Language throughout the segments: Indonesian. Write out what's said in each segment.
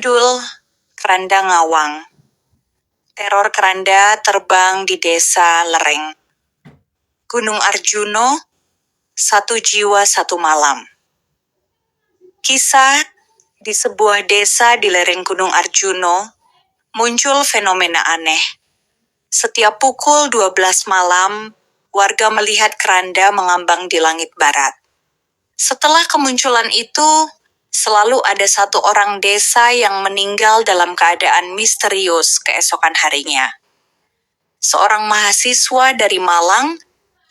Judul Keranda Ngawang. Teror keranda terbang di desa Lereng. Gunung Arjuno, 1 jiwa 1 malam. Kisah di sebuah desa di lereng Gunung Arjuno, muncul fenomena aneh. Setiap pukul 12 malam, warga melihat keranda mengambang di langit barat. Setelah kemunculan itu, selalu ada 1 orang desa yang meninggal dalam keadaan misterius keesokan harinya. Seorang mahasiswa dari Malang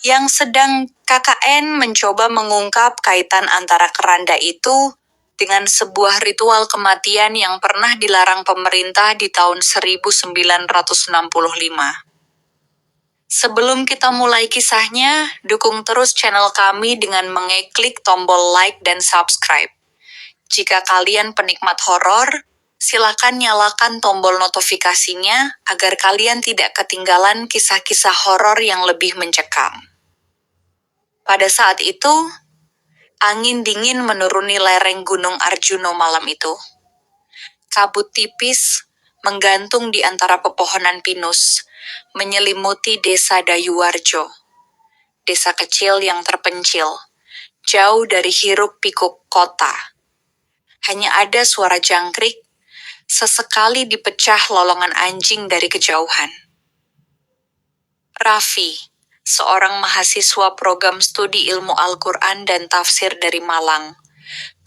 yang sedang KKN mencoba mengungkap kaitan antara keranda itu dengan sebuah ritual kematian yang pernah dilarang pemerintah di tahun 1965. Sebelum kita mulai kisahnya, dukung terus channel kami dengan mengeklik tombol like dan subscribe. Jika kalian penikmat horor, silakan nyalakan tombol notifikasinya agar kalian tidak ketinggalan kisah-kisah horor yang lebih mencekam. Pada saat itu, angin dingin menuruni lereng Gunung Arjuno malam itu. Kabut tipis menggantung di antara pepohonan pinus, menyelimuti desa Dayuwarjo. Desa kecil yang terpencil, jauh dari hiruk-pikuk kota. Hanya ada suara jangkrik, sesekali dipecah lolongan anjing dari kejauhan. Raffi, seorang mahasiswa program studi ilmu Al-Quran dan tafsir dari Malang,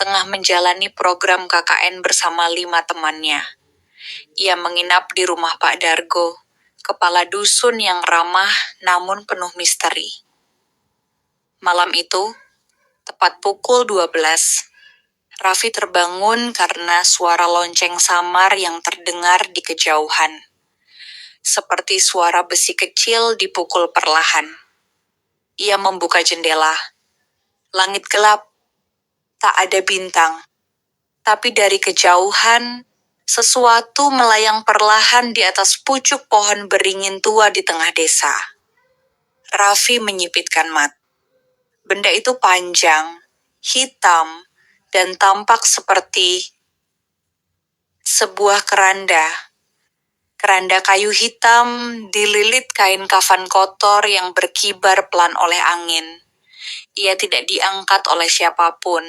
tengah menjalani program KKN bersama 5 temannya. Ia menginap di rumah Pak Dargo, kepala dusun yang ramah namun penuh misteri. Malam itu, tepat pukul 12, Raffi terbangun karena suara lonceng samar yang terdengar di kejauhan. Seperti suara besi kecil dipukul perlahan. Ia membuka jendela. Langit gelap, tak ada bintang. Tapi dari kejauhan, sesuatu melayang perlahan di atas pucuk pohon beringin tua di tengah desa. Raffi menyipitkan mata. Benda itu panjang, hitam, dan tampak seperti sebuah keranda. Keranda kayu hitam dililit kain kafan kotor yang berkibar pelan oleh angin. Ia tidak diangkat oleh siapapun,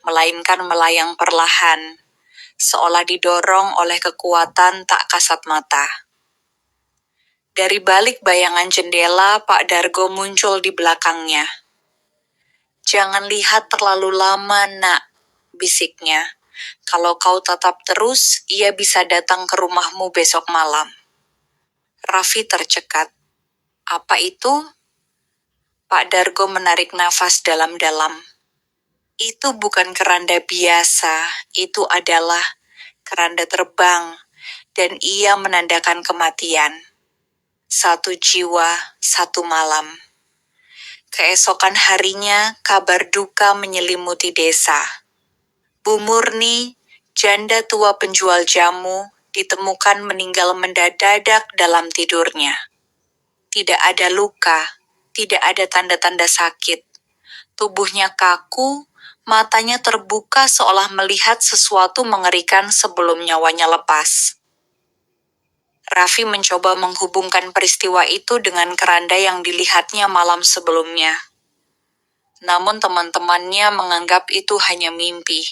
melainkan melayang perlahan, seolah didorong oleh kekuatan tak kasat mata. Dari balik bayangan jendela, Pak Dargo muncul di belakangnya. "Jangan lihat terlalu lama, nak," bisiknya. "Kalau kau tatap terus, ia bisa datang ke rumahmu besok malam." Raffi tercekat. "Apa itu?" Pak Dargo menarik nafas dalam-dalam. "Itu bukan keranda biasa, itu adalah keranda terbang, dan ia menandakan kematian. 1 jiwa, 1 malam." Keesokan harinya, kabar duka menyelimuti desa. Bu Murni, janda tua penjual jamu, ditemukan meninggal mendadak dalam tidurnya. Tidak ada luka, tidak ada tanda-tanda sakit. Tubuhnya kaku, matanya terbuka seolah melihat sesuatu mengerikan sebelum nyawanya lepas. Raffi mencoba menghubungkan peristiwa itu dengan keranda yang dilihatnya malam sebelumnya. Namun teman-temannya menganggap itu hanya mimpi,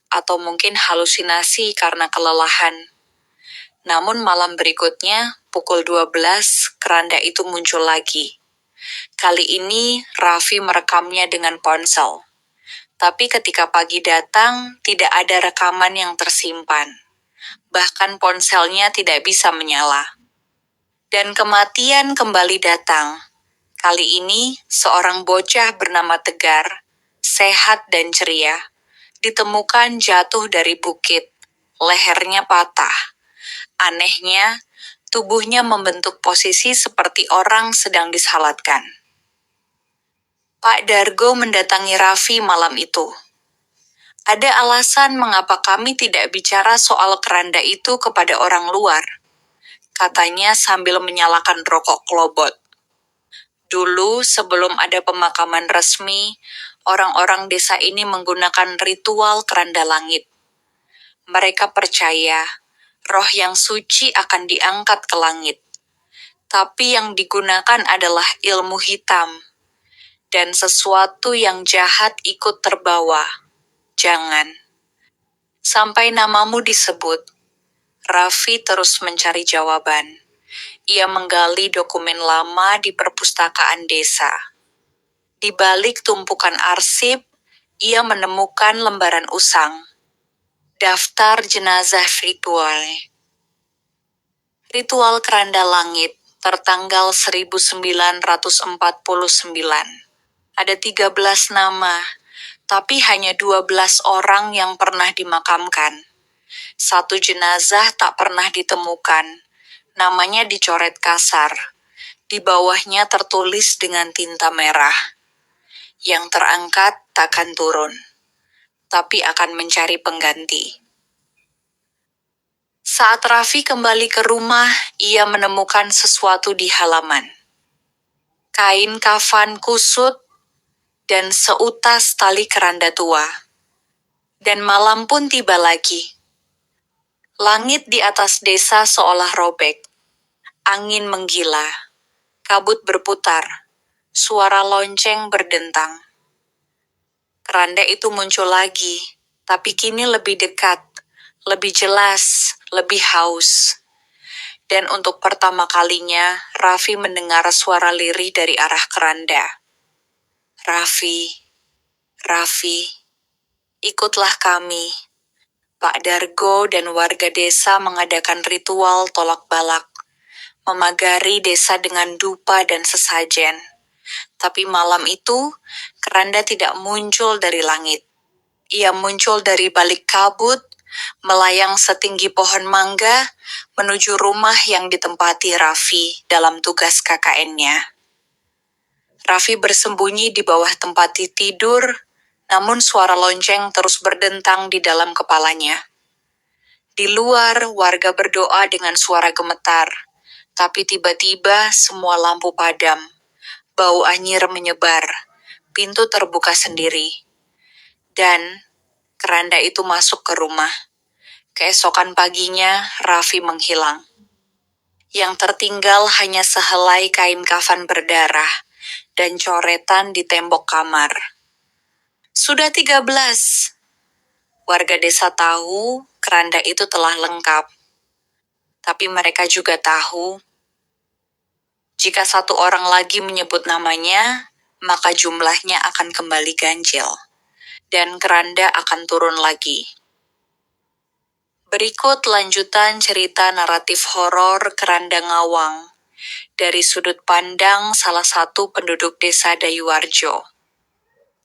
atau mungkin halusinasi karena kelelahan. Namun malam berikutnya, pukul 12, keranda itu muncul lagi. Kali ini, Raffi merekamnya dengan ponsel. Tapi ketika pagi datang, tidak ada rekaman yang tersimpan. Bahkan ponselnya tidak bisa menyala. Dan kematian kembali datang. Kali ini, seorang bocah bernama Tegar, sehat dan ceria, ditemukan jatuh dari bukit. Lehernya patah. Anehnya, tubuhnya membentuk posisi seperti orang sedang disalatkan. Pak Dargo mendatangi Raffi malam itu. "Ada alasan mengapa kami tidak bicara soal keranda itu kepada orang luar," katanya sambil menyalakan rokok klobot. "Dulu sebelum ada pemakaman resmi, orang-orang desa ini menggunakan ritual keranda langit. Mereka percaya roh yang suci akan diangkat ke langit, tapi yang digunakan adalah ilmu hitam, dan sesuatu yang jahat ikut terbawa. Jangan. Sampai namamu disebut, Raffi terus mencari jawaban. Ia menggali dokumen lama di perpustakaan desa. Di balik tumpukan arsip, ia menemukan lembaran usang. Daftar jenazah ritual. Ritual keranda langit, tertanggal 1949. Ada 13 nama, tapi hanya 12 orang yang pernah dimakamkan. Satu jenazah tak pernah ditemukan. Namanya dicoret kasar. Di bawahnya tertulis dengan tinta merah. Yang terangkat takkan turun, tapi akan mencari pengganti. Saat Raffi kembali ke rumah, ia menemukan sesuatu di halaman. Kain kafan kusut dan seutas tali keranda tua. Dan malam pun tiba lagi. Langit di atas desa seolah robek. Angin menggila. Kabut berputar. Suara lonceng berdentang. Keranda itu muncul lagi, tapi kini lebih dekat, lebih jelas, lebih haus. Dan untuk pertama kalinya, Raffi mendengar suara lirih dari arah keranda. Raffi, Raffi, ikutlah kami. Pak Dargo dan warga desa mengadakan ritual tolak balak, memagari desa dengan dupa dan sesajen. Tapi malam itu, keranda tidak muncul dari langit. Ia muncul dari balik kabut, melayang setinggi pohon mangga, menuju rumah yang ditempati Raffi dalam tugas KKN-nya. Raffi bersembunyi di bawah tempat tidur, namun suara lonceng terus berdentang di dalam kepalanya. Di luar, warga berdoa dengan suara gemetar, tapi tiba-tiba semua lampu padam. Bau anyir menyebar, pintu terbuka sendiri, dan keranda itu masuk ke rumah. Keesokan paginya, Raffi menghilang. Yang tertinggal hanya sehelai kain kafan berdarah dan coretan di tembok kamar. Sudah 13. Warga desa tahu keranda itu telah lengkap. Tapi mereka juga tahu, jika satu orang lagi menyebut namanya, maka jumlahnya akan kembali ganjil, dan keranda akan turun lagi. Berikut lanjutan cerita naratif horor Keranda Ngawang, dari sudut pandang salah satu penduduk desa Dayuwarjo.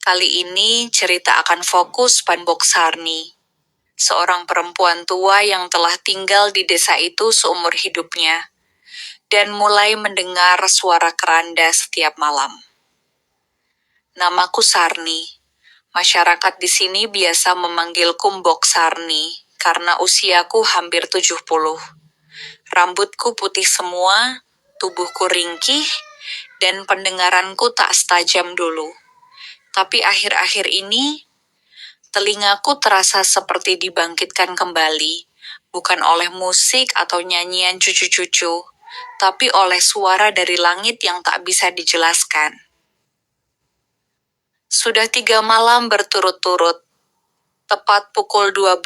Kali ini cerita akan fokus Panbok Sarni, seorang perempuan tua yang telah tinggal di desa itu seumur hidupnya, dan mulai mendengar suara keranda setiap malam. Namaku Sarni. Masyarakat di sini biasa memanggilku Mbok Sarni, karena usiaku hampir 70. Rambutku putih semua, tubuhku ringkih, dan pendengaranku tak setajam dulu. Tapi akhir-akhir ini, telingaku terasa seperti dibangkitkan kembali, bukan oleh musik atau nyanyian cucu-cucu, tapi oleh suara dari langit yang tak bisa dijelaskan. Sudah 3 malam berturut-turut. Tepat pukul 12,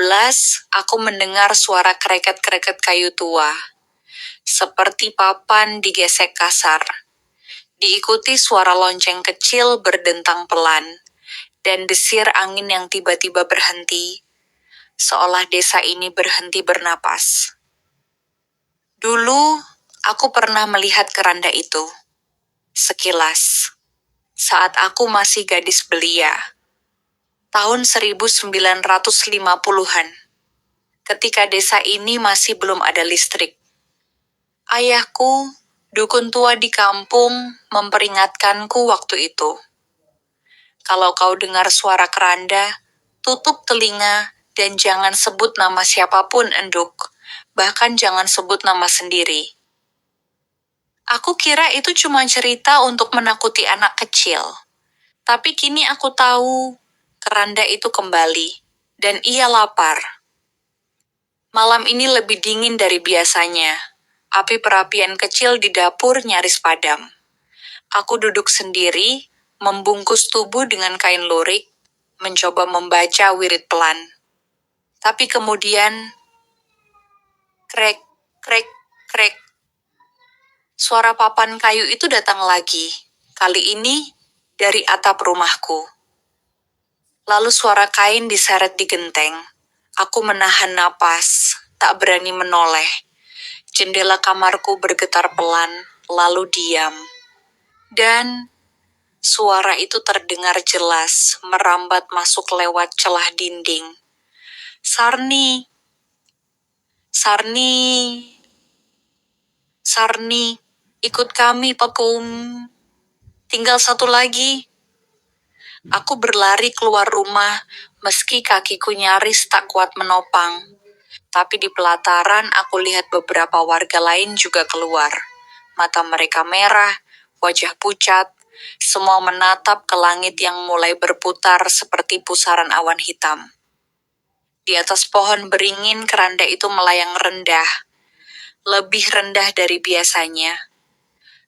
aku mendengar suara kreket-kreket kayu tua. Seperti papan digesek kasar. Diikuti suara lonceng kecil berdentang pelan, dan desir angin yang tiba-tiba berhenti, seolah desa ini berhenti bernapas. Dulu, aku pernah melihat keranda itu. Sekilas. Saat aku masih gadis belia. Tahun 1950-an. Ketika desa ini masih belum ada listrik. Ayahku, dukun tua di kampung, memperingatkanku waktu itu. Kalau kau dengar suara keranda, tutup telinga dan jangan sebut nama siapapun, Enduk. Bahkan jangan sebut nama sendiri. Aku kira itu cuma cerita untuk menakuti anak kecil. Tapi kini aku tahu, keranda itu kembali, dan ia lapar. Malam ini lebih dingin dari biasanya. Api perapian kecil di dapur nyaris padam. Aku duduk sendiri, membungkus tubuh dengan kain lurik, mencoba membaca wirid pelan. Tapi kemudian, krek, krek, krek, suara papan kayu itu datang lagi. Kali ini dari atap rumahku. Lalu suara kain diseret di genteng. Aku menahan napas, tak berani menoleh. Jendela kamarku bergetar pelan, lalu diam. Dan suara itu terdengar jelas, merambat masuk lewat celah dinding. Sarni, Sarni, Sarni, ikut kami, Pakum. Tinggal satu lagi. Aku berlari keluar rumah, meski kakiku nyaris tak kuat menopang. Tapi di pelataran aku lihat beberapa warga lain juga keluar. Mata mereka merah, wajah pucat, semua menatap ke langit yang mulai berputar seperti pusaran awan hitam. Di atas pohon beringin keranda itu melayang rendah, lebih rendah dari biasanya.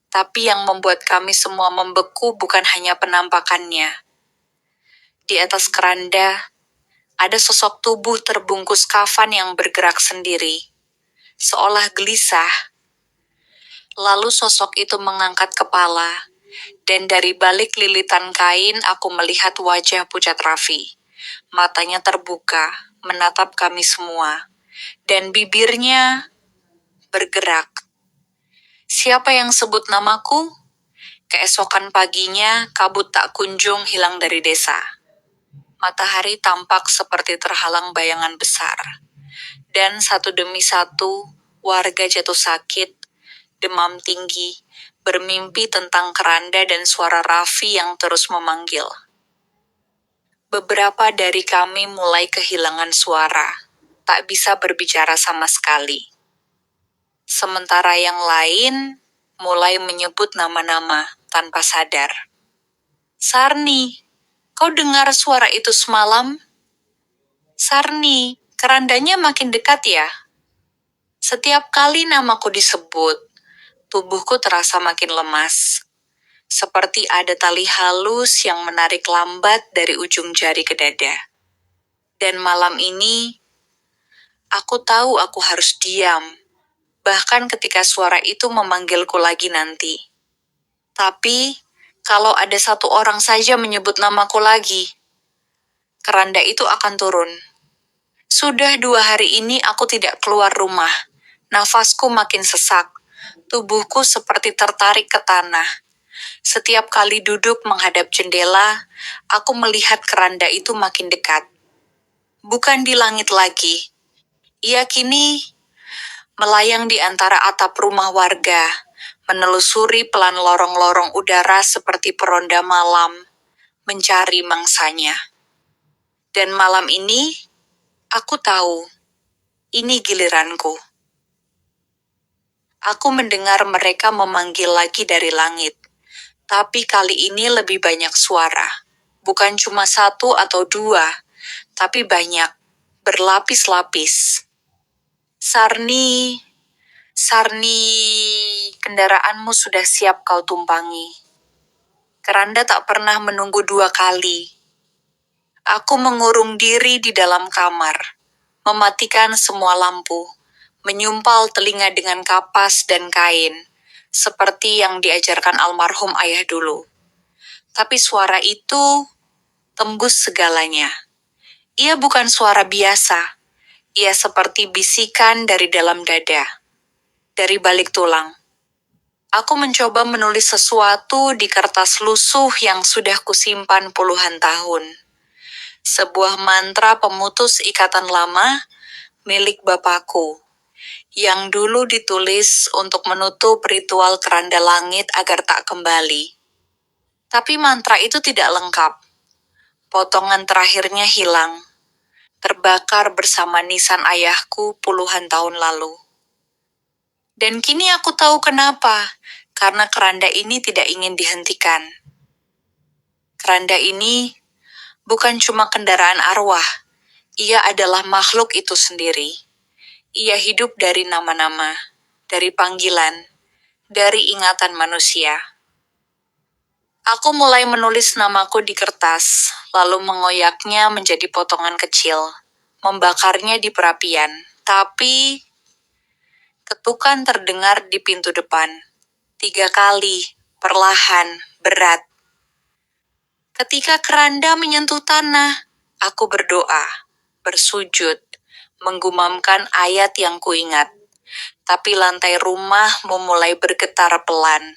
Tapi yang membuat kami semua membeku bukan hanya penampakannya. Di atas keranda, ada sosok tubuh terbungkus kafan yang bergerak sendiri, seolah gelisah. Lalu sosok itu mengangkat kepala, dan dari balik lilitan kain aku melihat wajah pucat Raffi. Matanya terbuka, menatap kami semua, dan bibirnya bergerak. Siapa yang sebut namaku? Keesokan paginya, kabut tak kunjung hilang dari desa. Matahari tampak seperti terhalang bayangan besar. Dan satu demi satu, warga jatuh sakit, demam tinggi, bermimpi tentang keranda dan suara Raffi yang terus memanggil. Beberapa dari kami mulai kehilangan suara, tak bisa berbicara sama sekali. Sementara yang lain mulai menyebut nama-nama tanpa sadar. Sarni, kau dengar suara itu semalam? Sarni, kerandanya makin dekat ya? Setiap kali namaku disebut, tubuhku terasa makin lemas. Seperti ada tali halus yang menarik lambat dari ujung jari ke dada. Dan malam ini, aku tahu aku harus diam, bahkan ketika suara itu memanggilku lagi nanti. Tapi, kalau ada satu orang saja menyebut namaku lagi, keranda itu akan turun. Sudah 2 hari ini aku tidak keluar rumah. Nafasku makin sesak. Tubuhku seperti tertarik ke tanah. Setiap kali duduk menghadap jendela, aku melihat keranda itu makin dekat. Bukan di langit lagi. Ia kini melayang di antara atap rumah warga, menelusuri pelan lorong-lorong udara seperti peronda malam, mencari mangsanya. Dan malam ini, aku tahu, ini giliranku. Aku mendengar mereka memanggil lagi dari langit. Tapi kali ini lebih banyak suara. Bukan cuma 1 atau 2, tapi banyak, berlapis-lapis. Sarni, Sarni, kendaraanmu sudah siap kau tumpangi. Keranda tak pernah menunggu 2 kali. Aku mengurung diri di dalam kamar, mematikan semua lampu, menyumpal telinga dengan kapas dan kain, seperti yang diajarkan almarhum ayah dulu. Tapi suara itu tembus segalanya. Ia bukan suara biasa. Ia seperti bisikan dari dalam dada, dari balik tulang. Aku mencoba menulis sesuatu di kertas lusuh yang sudah kusimpan puluhan tahun. Sebuah mantra pemutus ikatan lama milik bapakku, yang dulu ditulis untuk menutup ritual keranda langit agar tak kembali. Tapi mantra itu tidak lengkap. Potongan terakhirnya hilang, terbakar bersama nisan ayahku puluhan tahun lalu. Dan kini aku tahu kenapa, karena keranda ini tidak ingin dihentikan. Keranda ini bukan cuma kendaraan arwah, ia adalah makhluk itu sendiri. Ia hidup dari nama-nama, dari panggilan, dari ingatan manusia. Aku mulai menulis namaku di kertas, lalu mengoyaknya menjadi potongan kecil, membakarnya di perapian. Tapi ketukan terdengar di pintu depan. 3 kali, perlahan, berat. Ketika keranda menyentuh tanah, aku berdoa, bersujud, menggumamkan ayat yang kuingat. Tapi lantai rumah memulai bergetar pelan,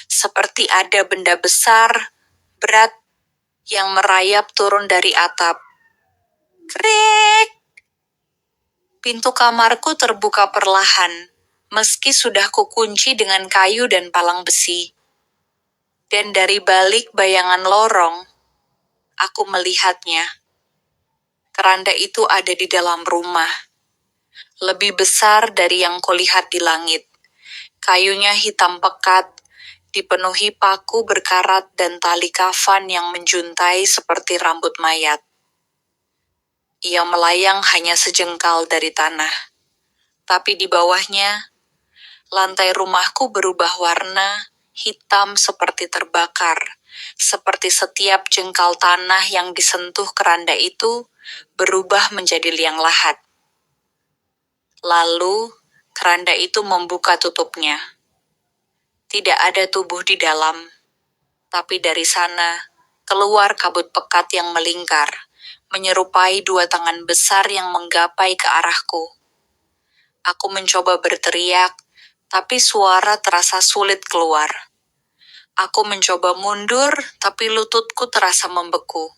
seperti ada benda besar, berat, yang merayap turun dari atap. Krek! Pintu kamarku terbuka perlahan, meski sudah kukunci dengan kayu dan palang besi. Dan dari balik bayangan lorong, aku melihatnya. Keranda itu ada di dalam rumah, lebih besar dari yang kulihat di langit. Kayunya hitam pekat, dipenuhi paku berkarat dan tali kafan yang menjuntai seperti rambut mayat. Ia melayang hanya sejengkal dari tanah. Tapi di bawahnya, lantai rumahku berubah warna, hitam seperti terbakar, seperti setiap jengkal tanah yang disentuh keranda itu berubah menjadi liang lahat. Lalu, keranda itu membuka tutupnya. Tidak ada tubuh di dalam, tapi dari sana keluar kabut pekat yang melingkar, menyerupai 2 tangan besar yang menggapai ke arahku. Aku mencoba berteriak, tapi suara terasa sulit keluar. Aku mencoba mundur, tapi lututku terasa membeku.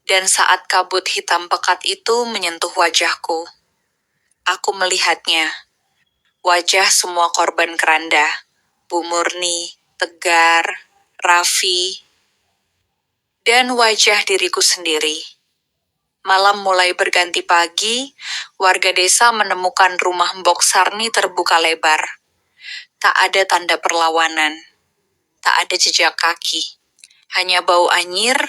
Dan saat kabut hitam pekat itu menyentuh wajahku, aku melihatnya. Wajah semua korban keranda, Bu Murni, Tegar, Raffi, dan wajah diriku sendiri. Malam mulai berganti pagi, warga desa menemukan rumah Mbok Sarni terbuka lebar. Tak ada tanda perlawanan, tak ada jejak kaki. Hanya bau anyir,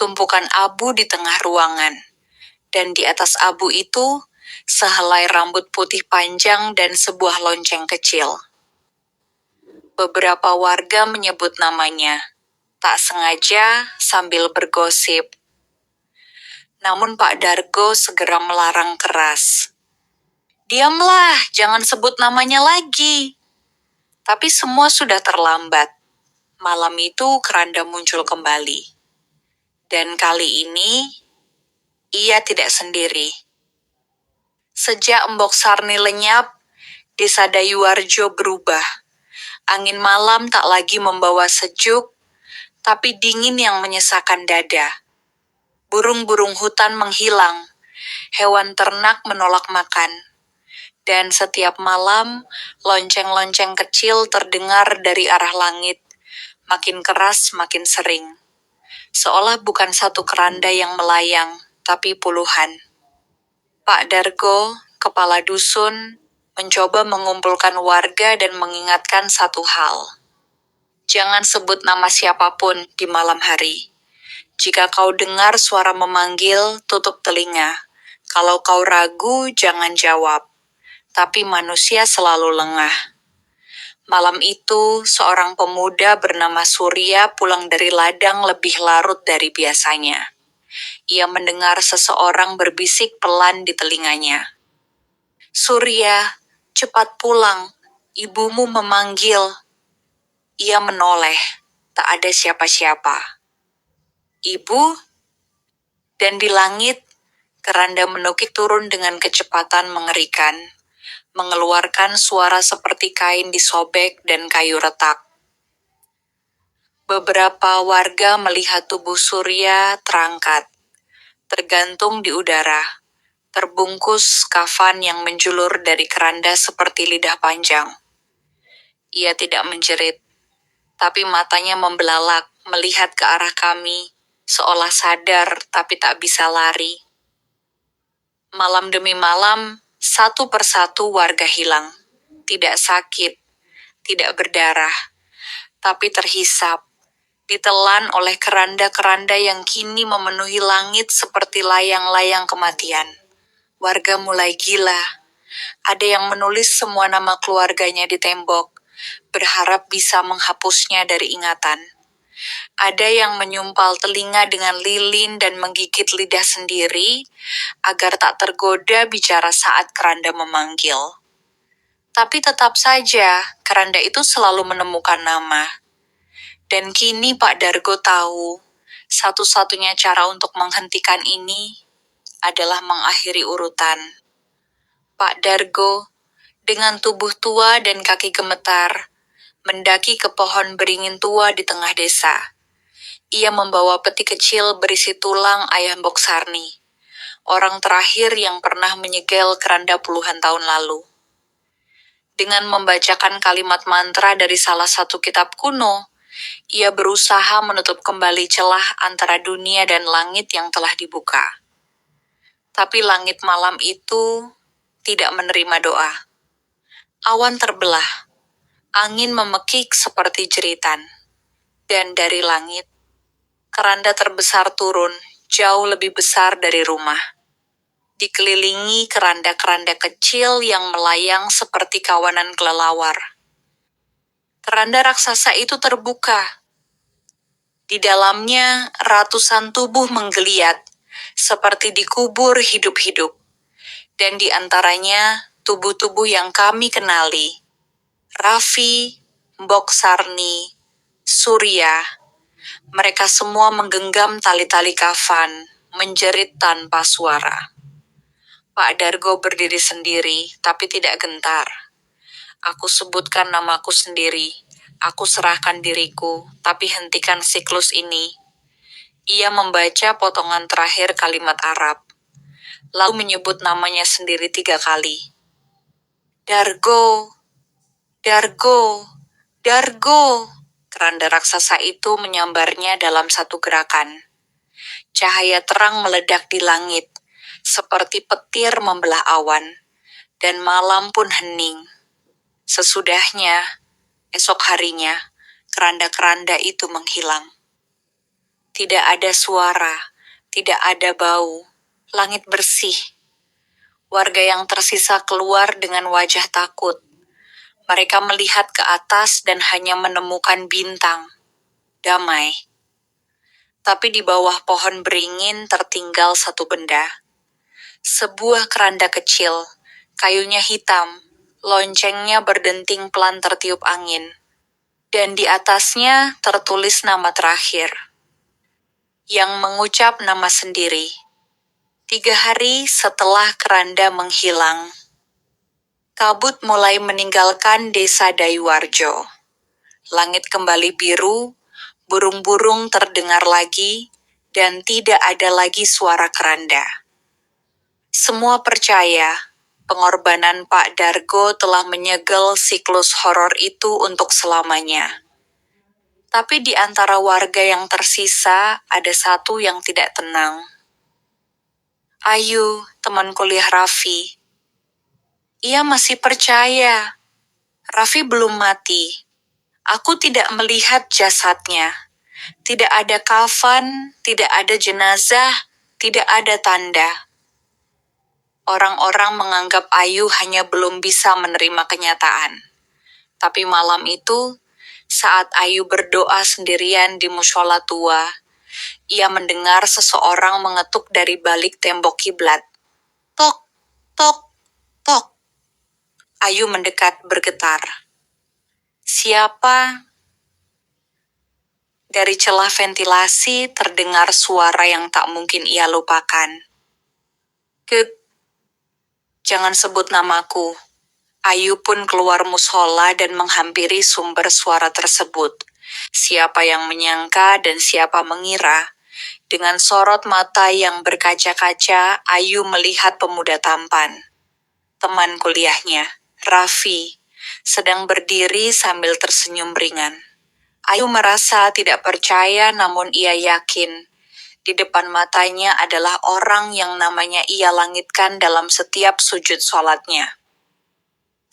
tumpukan abu di tengah ruangan. Dan di atas abu itu, sehelai rambut putih panjang dan sebuah lonceng kecil. Beberapa warga menyebut namanya, tak sengaja sambil bergosip. Namun Pak Dargo segera melarang keras. Diamlah, jangan sebut namanya lagi. Tapi semua sudah terlambat. Malam itu keranda muncul kembali. Dan kali ini, ia tidak sendiri. Sejak Mbok Sarni lenyap, desa Dayuwarjo berubah. Angin malam tak lagi membawa sejuk, tapi dingin yang menyesakan dada. Burung-burung hutan menghilang, hewan ternak menolak makan. Dan setiap malam, lonceng-lonceng kecil terdengar dari arah langit, makin keras makin sering. Seolah bukan satu keranda yang melayang, tapi puluhan. Pak Dargo, kepala dusun, mencoba mengumpulkan warga dan mengingatkan satu hal. Jangan sebut nama siapapun di malam hari. Jika kau dengar suara memanggil, tutup telinga. Kalau kau ragu, jangan jawab. Tapi manusia selalu lengah. Malam itu, seorang pemuda bernama Surya pulang dari ladang lebih larut dari biasanya. Ia mendengar seseorang berbisik pelan di telinganya. Surya, cepat pulang. Ibumu memanggil. Ia menoleh. Tak ada siapa-siapa. Ibu? Dan di langit, keranda menukik turun dengan kecepatan mengerikan, mengeluarkan suara seperti kain disobek dan kayu retak. Beberapa warga melihat tubuh Surya terangkat, tergantung di udara, terbungkus kafan yang menjulur dari keranda seperti lidah panjang. Ia tidak menjerit, tapi matanya membelalak melihat ke arah kami, seolah sadar tapi tak bisa lari. Malam demi malam, satu persatu warga hilang. Tidak sakit, tidak berdarah, tapi terhisap, ditelan oleh keranda-keranda yang kini memenuhi langit seperti layang-layang kematian. Warga mulai gila. Ada yang menulis semua nama keluarganya di tembok, berharap bisa menghapusnya dari ingatan. Ada yang menyumpal telinga dengan lilin dan menggigit lidah sendiri agar tak tergoda bicara saat keranda memanggil. Tapi tetap saja, keranda itu selalu menemukan nama. Dan kini Pak Dargo tahu, satu-satunya cara untuk menghentikan ini adalah mengakhiri urutan. Pak Dargo, dengan tubuh tua dan kaki gemetar, mendaki ke pohon beringin tua di tengah desa. Ia membawa peti kecil berisi tulang ayam Boksarni, orang terakhir yang pernah menyegel keranda puluhan tahun lalu. Dengan membacakan kalimat mantra dari salah satu kitab kuno, ia berusaha menutup kembali celah antara dunia dan langit yang telah dibuka. Tapi langit malam itu tidak menerima doa. Awan terbelah, angin memekik seperti jeritan, dan dari langit, keranda terbesar turun, jauh lebih besar dari rumah. Dikelilingi keranda-keranda kecil yang melayang seperti kawanan kelelawar. Keranda raksasa itu terbuka. Di dalamnya, ratusan tubuh menggeliat, seperti dikubur hidup-hidup. Dan di antaranya, tubuh-tubuh yang kami kenali. Raffi, Boksarni, Surya. Mereka semua menggenggam tali-tali kafan, menjerit tanpa suara. Pak Dargo berdiri sendiri, tapi tidak gentar. Aku sebutkan namaku sendiri. Aku serahkan diriku, tapi hentikan siklus ini. Ia membaca potongan terakhir kalimat Arab, lalu menyebut namanya sendiri 3 kali. Dargo, Dargo, Dargo. Keranda raksasa itu menyambarnya dalam satu gerakan. Cahaya terang meledak di langit, seperti petir membelah awan, dan malam pun hening. Sesudahnya, esok harinya, keranda-keranda itu menghilang. Tidak ada suara, tidak ada bau, langit bersih. Warga yang tersisa keluar dengan wajah takut. Mereka melihat ke atas dan hanya menemukan bintang. Damai. Tapi di bawah pohon beringin tertinggal satu benda. Sebuah keranda kecil, kayunya hitam, loncengnya berdenting pelan tertiup angin. Dan di atasnya tertulis nama terakhir. Yang mengucap nama sendiri. 3 hari setelah keranda menghilang, kabut mulai meninggalkan desa Dayuwarjo. Langit kembali biru, burung-burung terdengar lagi, dan tidak ada lagi suara keranda. Semua percaya, pengorbanan Pak Dargo telah menyegel siklus horor itu untuk selamanya. Tapi di antara warga yang tersisa, ada satu yang tidak tenang. Ayu, teman kuliah Raffi. Ia masih percaya. Raffi belum mati. Aku tidak melihat jasadnya. Tidak ada kafan, tidak ada jenazah, tidak ada tanda. Orang-orang menganggap Ayu hanya belum bisa menerima kenyataan. Tapi malam itu, saat Ayu berdoa sendirian di mushola tua, ia mendengar seseorang mengetuk dari balik tembok kiblat. Tok, tok, tok. Ayu mendekat bergetar. Siapa? Dari celah ventilasi terdengar suara yang tak mungkin ia lupakan. Jangan sebut namaku. Ayu pun keluar mushola dan menghampiri sumber suara tersebut. Siapa yang menyangka dan siapa mengira. Dengan sorot mata yang berkaca-kaca, Ayu melihat pemuda tampan. Teman kuliahnya, Raffi, sedang berdiri sambil tersenyum ringan. Ayu merasa tidak percaya, namun ia yakin. Di depan matanya adalah orang yang namanya ia langitkan dalam setiap sujud sholatnya.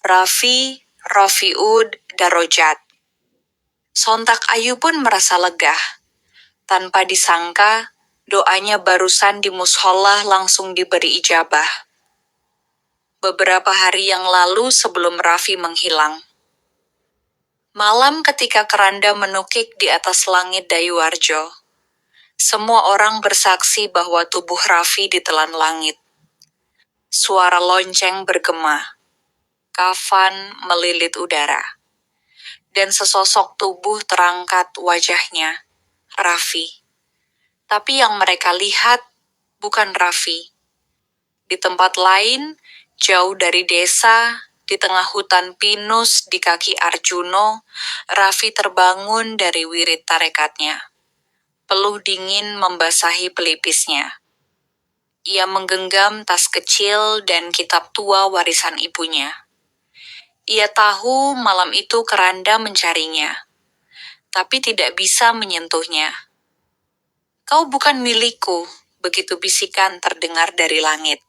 Raffi, Rafiud Darojat. Sontak Ayu pun merasa lega. Tanpa disangka, doanya barusan di mushola langsung diberi ijabah. beberapa hari yang lalu sebelum Raffi menghilang. Malam ketika keranda menukik di atas langit Dayuwarjo, semua orang bersaksi bahwa tubuh Raffi ditelan langit. Suara lonceng bergema, kafan melilit udara, dan sesosok tubuh terangkat wajahnya, Raffi. Tapi yang mereka lihat bukan Raffi. Di tempat lain, jauh dari desa, di tengah hutan pinus di kaki Arjuno, Raffi terbangun dari wirid tarekatnya. Peluh dingin membasahi pelipisnya. Ia menggenggam tas kecil dan kitab tua warisan ibunya. Ia tahu malam itu keranda mencarinya, tapi tidak bisa menyentuhnya. "Kau bukan milikku," begitu bisikan terdengar dari langit.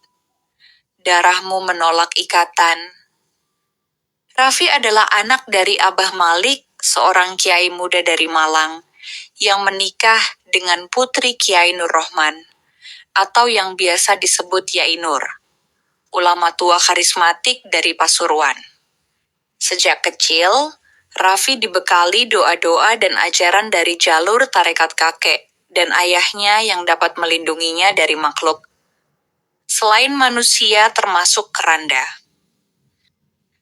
"Darahmu menolak ikatan." Raffi adalah anak dari Abah Malik, seorang kiai muda dari Malang, yang menikah dengan putri Kiai Nur Rohman, atau yang biasa disebut Yai Nur, ulama tua karismatik dari Pasuruan. Sejak kecil, Raffi dibekali doa-doa dan ajaran dari jalur tarekat kakek dan ayahnya yang dapat melindunginya dari makhluk selain manusia termasuk keranda.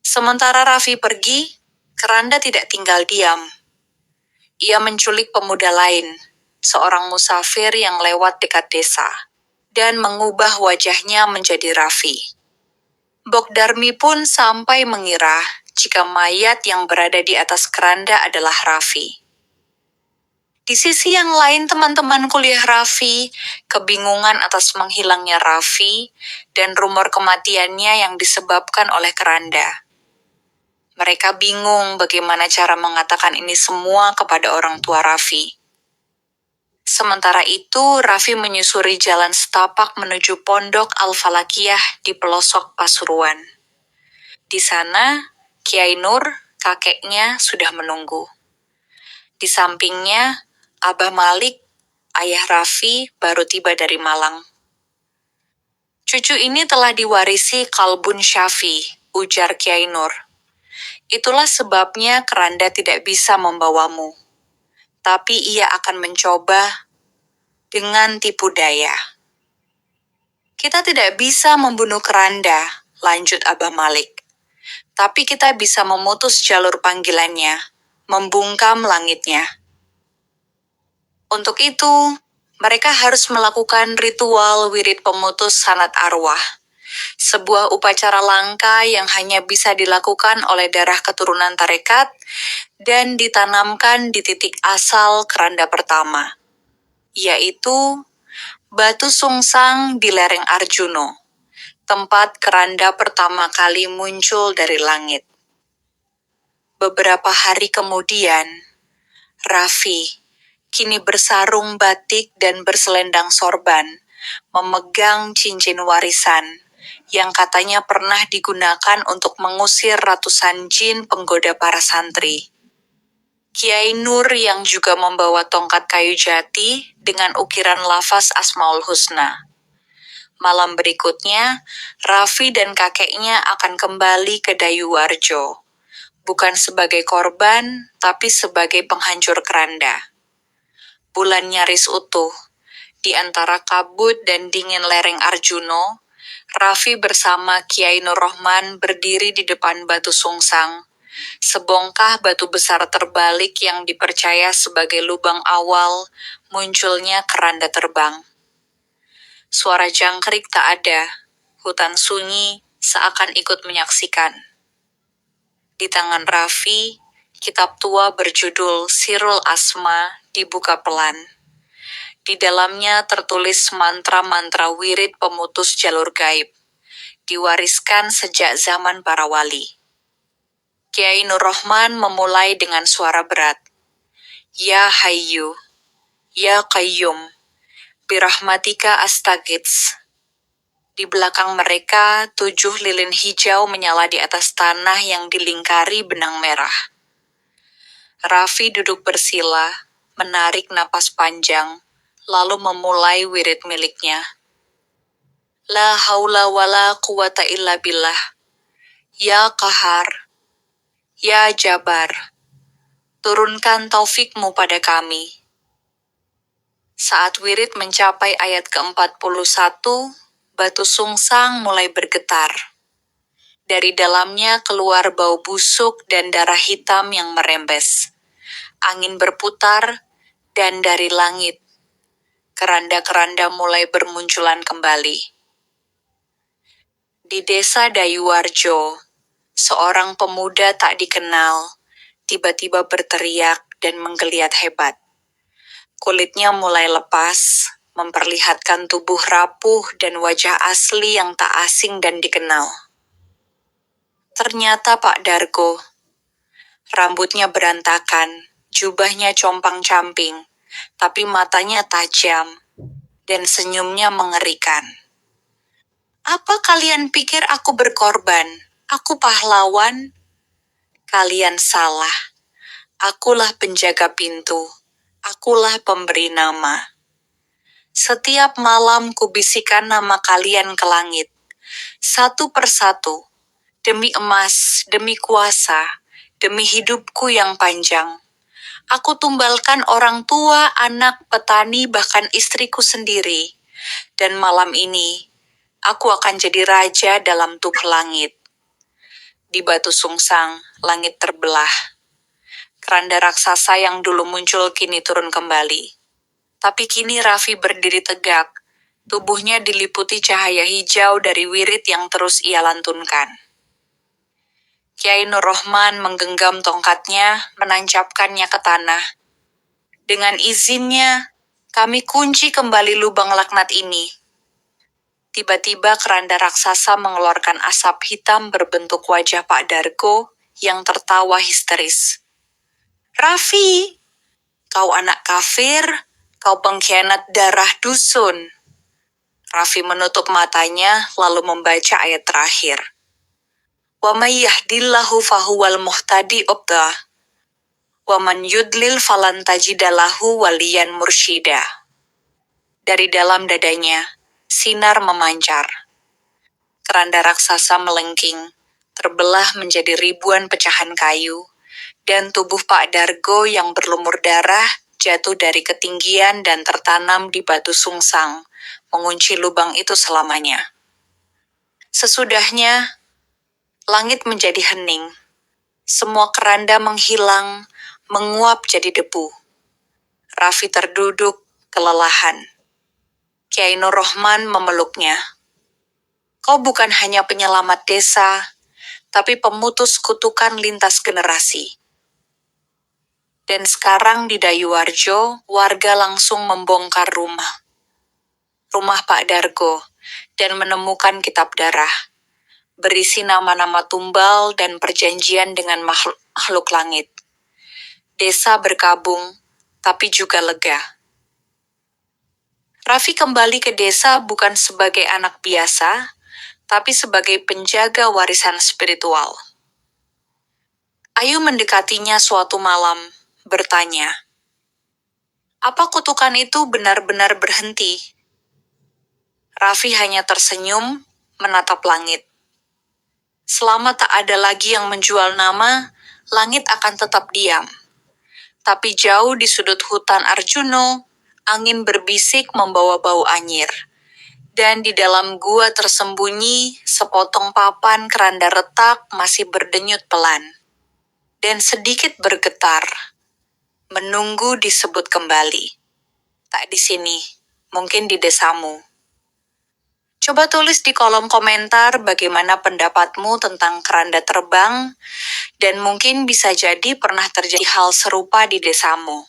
Sementara Raffi pergi, keranda tidak tinggal diam. Ia menculik pemuda lain, seorang musafir yang lewat dekat desa, dan mengubah wajahnya menjadi Raffi. Bok Darmi pun sampai mengira jika mayat yang berada di atas keranda adalah Raffi. Di sisi yang lain, teman-teman kuliah Raffi kebingungan atas menghilangnya Raffi dan rumor kematiannya yang disebabkan oleh keranda. Mereka bingung bagaimana cara mengatakan ini semua kepada orang tua Raffi. Sementara itu, Raffi menyusuri jalan setapak menuju pondok Al-Falakiyah di pelosok Pasuruan. Di sana, Kiai Nur, kakeknya, sudah menunggu. Di sampingnya, Abah Malik, ayah Raffi, baru tiba dari Malang. "Cucu ini telah diwarisi kalbun Syafi," ujar Kiai Nur. "Itulah sebabnya keranda tidak bisa membawamu. Tapi ia akan mencoba dengan tipu daya." "Kita tidak bisa membunuh keranda," lanjut Abah Malik. "Tapi kita bisa memutus jalur panggilannya, membungkam langitnya. Untuk itu, mereka harus melakukan ritual wirid pemutus sanad arwah, sebuah upacara langka yang hanya bisa dilakukan oleh darah keturunan tarekat dan ditanamkan di titik asal keranda pertama, yaitu batu sungsang di lereng Arjuno, tempat keranda pertama kali muncul dari langit. Beberapa hari kemudian, Raffi, kini bersarung batik dan berselendang sorban, memegang cincin warisan yang katanya pernah digunakan untuk mengusir ratusan jin penggoda para santri. Kiai Nur yang juga membawa tongkat kayu jati dengan ukiran lafaz Asmaul Husna. Malam berikutnya, Raffi dan kakeknya akan kembali ke Dayuwarjo, bukan sebagai korban, tapi sebagai penghancur keranda. Bulan nyaris utuh. Di antara kabut dan dingin lereng Arjuno, Raffi bersama Kiai Nur Rohman berdiri di depan batu sungsang, sebongkah batu besar terbalik yang dipercaya sebagai lubang awal munculnya keranda terbang. Suara jangkrik tak ada, hutan sunyi seakan ikut menyaksikan. Di tangan Raffi, kitab tua berjudul Sirul Asma dibuka pelan. Di dalamnya tertulis mantra-mantra wirid pemutus jalur gaib, diwariskan sejak zaman para wali. Kiai Nur Rohman memulai dengan suara berat. "Ya Hayyu, Ya Qayyum, birahmatika astagits." Di belakang mereka, 7 lilin hijau menyala di atas tanah yang dilingkari benang merah. Raffi duduk bersila, menarik napas panjang, lalu memulai wirid miliknya. La haula wala quwata illa billah. Ya Qahar, Ya Jabar, turunkan taufikmu pada kami. Saat wirid mencapai ayat ke-41, batu sungsang mulai bergetar. Dari dalamnya keluar bau busuk dan darah hitam yang merembes. Angin berputar, dan dari langit, keranda-keranda mulai bermunculan kembali. Di desa Dayuwarjo, seorang pemuda tak dikenal tiba-tiba berteriak dan menggeliat hebat. Kulitnya mulai lepas, memperlihatkan tubuh rapuh dan wajah asli yang tak asing dan dikenal. Ternyata Pak Dargo. Rambutnya berantakan, jubahnya compang-camping, tapi matanya tajam, dan senyumnya mengerikan. Apa kalian pikir aku berkorban? Aku pahlawan? Kalian salah. Akulah penjaga pintu. Akulah pemberi nama. Setiap malam kubisikan nama kalian ke langit, satu persatu, demi emas, demi kuasa, demi hidupku yang panjang. Aku tumbalkan orang tua, anak, petani, bahkan istriku sendiri. Dan malam ini, aku akan jadi raja dalam tubuh langit. Di batu sungsang, langit terbelah. Keranda raksasa yang dulu muncul kini turun kembali. Tapi kini Raffi berdiri tegak. Tubuhnya diliputi cahaya hijau dari wirid yang terus ia lantunkan. Kiai Nur Rohman menggenggam tongkatnya, menancapkannya ke tanah. Dengan izinnya, kami kunci kembali lubang laknat ini. Tiba-tiba keranda raksasa mengeluarkan asap hitam berbentuk wajah Pak Dargo yang tertawa histeris. Raffi, kau anak kafir, kau pengkhianat darah dusun. Raffi menutup matanya lalu membaca ayat terakhir. Wa may yahdillahu fahuwal muhtadi obda. Wa man yudlil falan tajidalahu waliyan mursyida. Dari dalam dadanya, sinar memancar. Keranda raksasa melengking, terbelah menjadi ribuan pecahan kayu, dan tubuh Pak Dargo yang berlumur darah jatuh dari ketinggian dan tertanam di batu sungsang, mengunci lubang itu selamanya. Sesudahnya, langit menjadi hening. Semua keranda menghilang, menguap jadi debu. Raffi terduduk, kelelahan. Kiai Nur Rohman memeluknya. Kau bukan hanya penyelamat desa, tapi pemutus kutukan lintas generasi. Dan sekarang di Dayuwarjo, warga langsung membongkar rumah Pak Dargo, dan menemukan kitab darah, berisi nama-nama tumbal dan perjanjian dengan makhluk langit. Desa berkabung, tapi juga lega. Raffi kembali ke desa bukan sebagai anak biasa, tapi sebagai penjaga warisan spiritual. Ayu mendekatinya suatu malam, bertanya, apa kutukan itu benar-benar berhenti? Raffi hanya tersenyum, menatap langit. Selama tak ada lagi yang menjual nama, langit akan tetap diam. Tapi jauh di sudut hutan Arjuno, angin berbisik membawa bau anyir. Dan di dalam gua tersembunyi, sepotong papan keranda retak masih berdenyut pelan. Dan sedikit bergetar, menunggu disebut kembali. Tak di sini, mungkin di desamu. Coba tulis di kolom komentar bagaimana pendapatmu tentang keranda terbang, dan mungkin bisa jadi pernah terjadi hal serupa di desamu.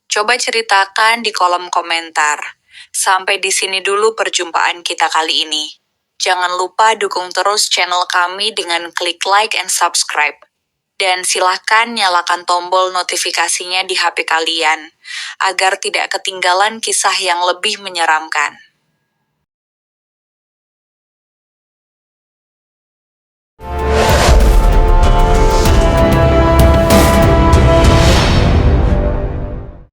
Coba ceritakan di kolom komentar. Sampai di sini dulu perjumpaan kita kali ini. Jangan lupa dukung terus channel kami dengan klik like and subscribe. Dan silakan nyalakan tombol notifikasinya di HP kalian, agar tidak ketinggalan kisah yang lebih menyeramkan.